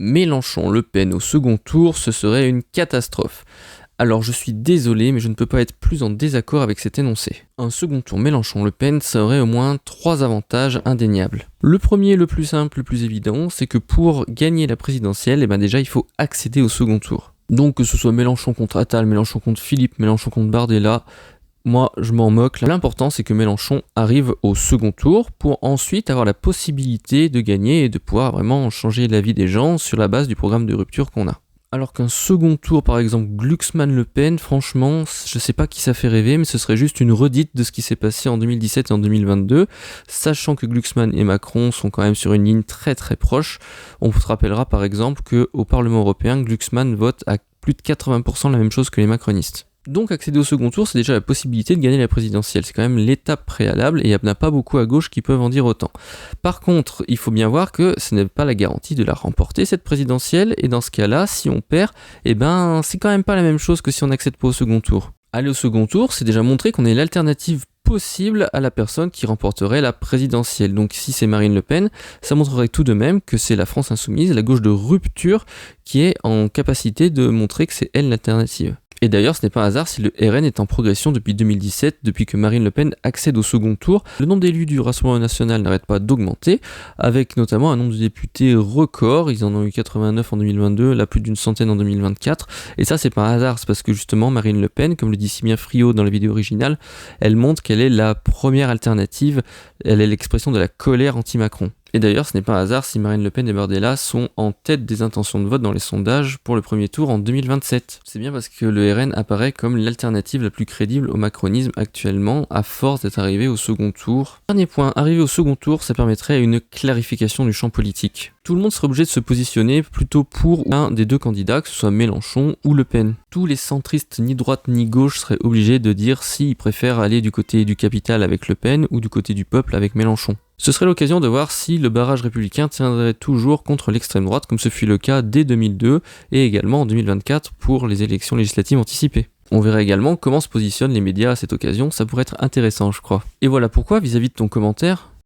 Mélenchon-Le Pen au second tour, ce serait une catastrophe. Alors je suis désolé, mais je ne peux pas être plus en désaccord avec cet énoncé. Un second tour Mélenchon-Le Pen, ça aurait au moins 3 avantages indéniables. Le premier, le plus simple, le plus évident, c'est que pour gagner la présidentielle, déjà il faut accéder au second tour. Donc que ce soit Mélenchon contre Attal, Mélenchon contre Philippe, Mélenchon contre Bardella, moi je m'en moque. L'important c'est que Mélenchon arrive au second tour pour ensuite avoir la possibilité de gagner et de pouvoir vraiment changer la vie des gens sur la base du programme de rupture qu'on a. Alors qu'un second tour, par exemple Glucksmann-Le Pen, franchement, je sais pas qui ça fait rêver, mais ce serait juste une redite de ce qui s'est passé en 2017 et en 2022, sachant que Glucksmann et Macron sont quand même sur une ligne très très proche. On se rappellera par exemple qu'au Parlement européen, Glucksmann vote à plus de 80% la même chose que les macronistes. Donc accéder au second tour, c'est déjà la possibilité de gagner la présidentielle. C'est quand même l'étape préalable et il n'y en a pas beaucoup à gauche qui peuvent en dire autant. Par contre, il faut bien voir que ce n'est pas la garantie de la remporter, cette présidentielle, et dans ce cas-là, si on perd, c'est quand même pas la même chose que si on n'accède pas au second tour. Aller au second tour, c'est déjà montrer qu'on est l'alternative possible à la personne qui remporterait la présidentielle. Donc si c'est Marine Le Pen, ça montrerait tout de même que c'est la France insoumise, la gauche de rupture, qui est en capacité de montrer que c'est elle l'alternative. Et d'ailleurs, ce n'est pas un hasard si le RN est en progression depuis 2017, depuis que Marine Le Pen accède au second tour. Le nombre d'élus du Rassemblement national n'arrête pas d'augmenter, avec notamment un nombre de députés record. Ils en ont eu 89 en 2022, là plus d'une centaine en 2024. Et ça, c'est pas un hasard, c'est parce que justement, Marine Le Pen, comme le dit si bien Friot dans la vidéo originale, elle montre qu'elle est la première alternative, elle est l'expression de la colère anti-Macron. Et d'ailleurs, ce n'est pas un hasard si Marine Le Pen et Bardella sont en tête des intentions de vote dans les sondages pour le premier tour en 2027. C'est bien parce que le RN apparaît comme l'alternative la plus crédible au macronisme actuellement, à force d'être arrivé au second tour. Dernier point, arriver au second tour, ça permettrait une clarification du champ politique. Tout le monde serait obligé de se positionner plutôt pour un des deux candidats, que ce soit Mélenchon ou Le Pen. Tous les centristes, ni droite ni gauche, seraient obligés de dire s'ils préfèrent aller du côté du capital avec Le Pen ou du côté du peuple avec Mélenchon. Ce serait l'occasion de voir si le barrage républicain tiendrait toujours contre l'extrême droite, comme ce fut le cas dès 2002 et également en 2024 pour les élections législatives anticipées. On verra également comment se positionnent les médias à cette occasion, ça pourrait être intéressant je crois. Et voilà pourquoi, vis-à-vis de ton commentaire,